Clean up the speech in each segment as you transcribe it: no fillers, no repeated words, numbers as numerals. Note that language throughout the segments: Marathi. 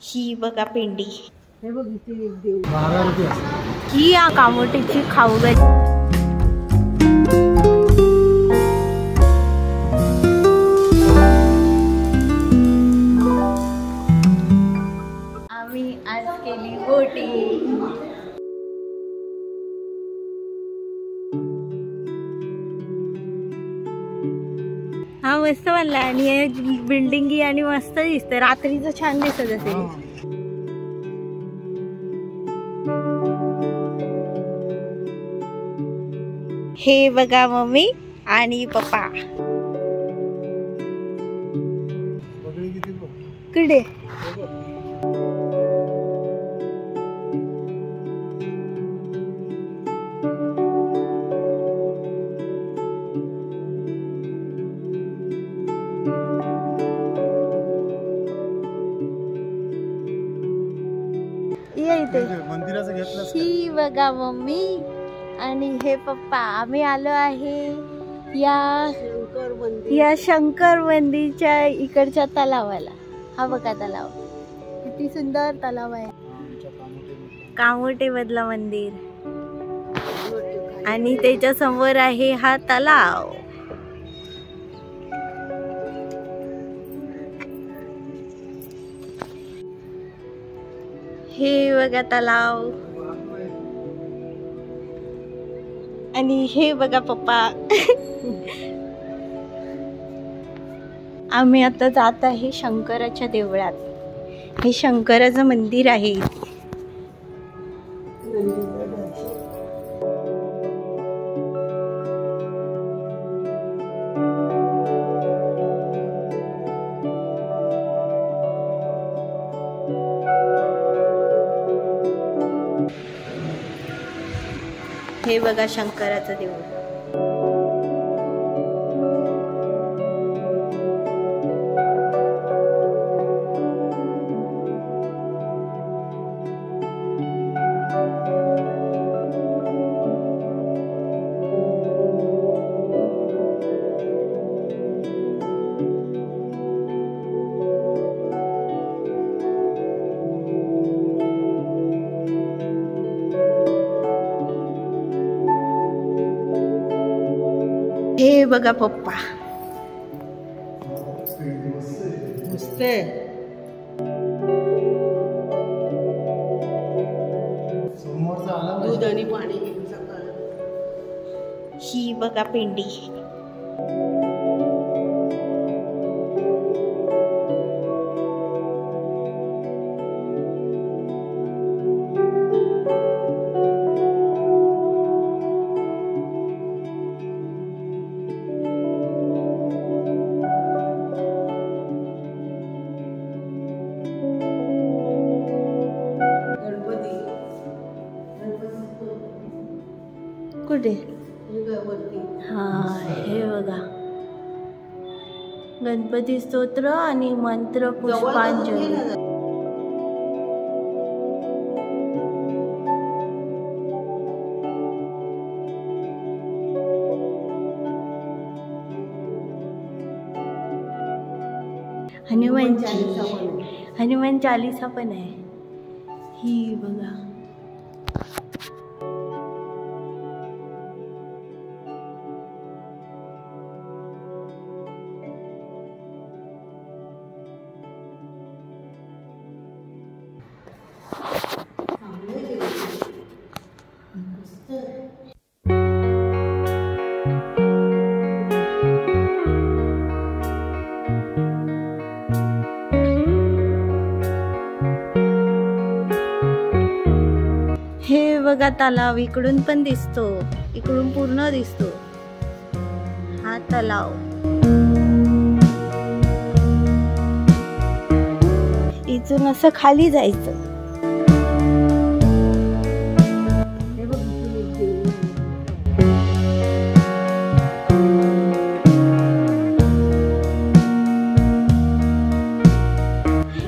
ही बघा पेंडी, हे बघ इथे एक देव 12 रुपये असते ही या कामोटीची खाऊगली। आम्ही आज केली बोटिंग। हा मस्त बनला आणि बिल्डिंग आणि मस्त दिसते, रात्रीचं छान दिसत असेल। हे बघा मम्मी आणि पप्पा कुठे मंदिराचं घेतलं। ही बघा मम्मी आणि हे पप्पा, आम्ही आलो आहे या शंकर मंदिरच्या इकडच्या तलावाला। हा बघा तलाव, किती सुंदर तलाव आहे, कामोटे मधला मंदिर आणि त्याच्या समोर आहे हा तलाव। हे बघा तलाव आणि हे बघा पप्पा। आम्ही आता जात आहे शंकराच्या देवळात। हे शंकराचं मंदिर आहे। हे बघा शंकराचं देऊळ। हे बघा पप्पा, मस्त समोरचा आला दूध आणि पाणी घेऊन सकाळ। ही बघा पेंडी, कुठे हा हे बघा गणपती स्तोत्र आणि मंत्र पुष्पांजली। हनुमान चालीसा पण आहे। ही बघा बघा तलाव इकडून पण दिसतो, इकडून पूर्ण दिसतो हा तलाव। इथून असं खाली जायचं।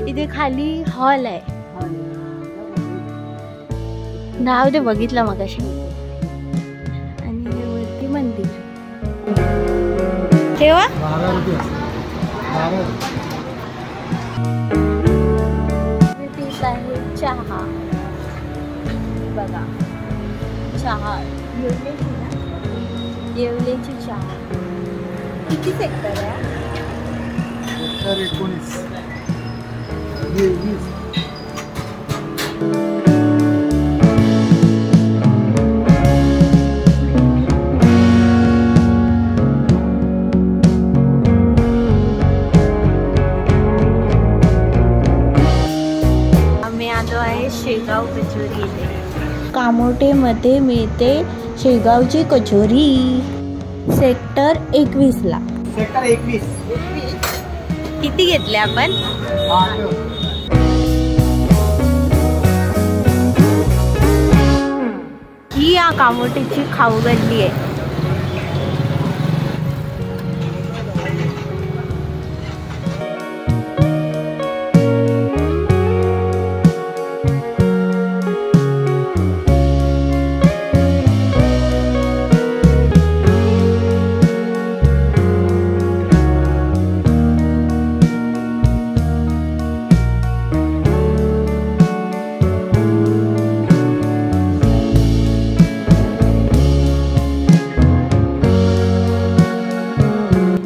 इथे खाली हॉल आहे, नाव ते बघितलं मगाशी, आणि वरती मंदिर। तेव्हा 12 रुपये चहा बघा, चहा येवल्याची ना, येवल्याची चहा. किती सेक्टर आहे? सेक्टर 19. 20. शेगाव कचोरी येते. कामोठेमध्ये मिळते शेगावची कचोरी. सेक्टर 21 ला. सेक्टर 21. किती घेतले आपण? ही या कामोठेची खाऊ गल्ली आहे.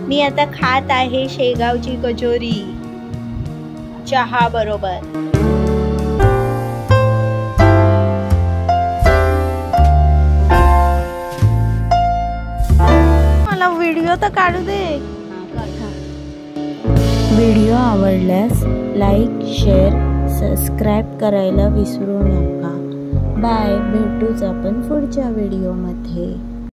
मी आता खात आहे शेगावची कचोरी चहा बरोबर. मला व्हिडिओ तर काढू दे. व्हिडिओ आवडल्यास लाईक, शेअर, सबस्क्राईब करायला विसरू नका. बाय. भेटूच आपण पुढच्या व्हिडिओमध्ये.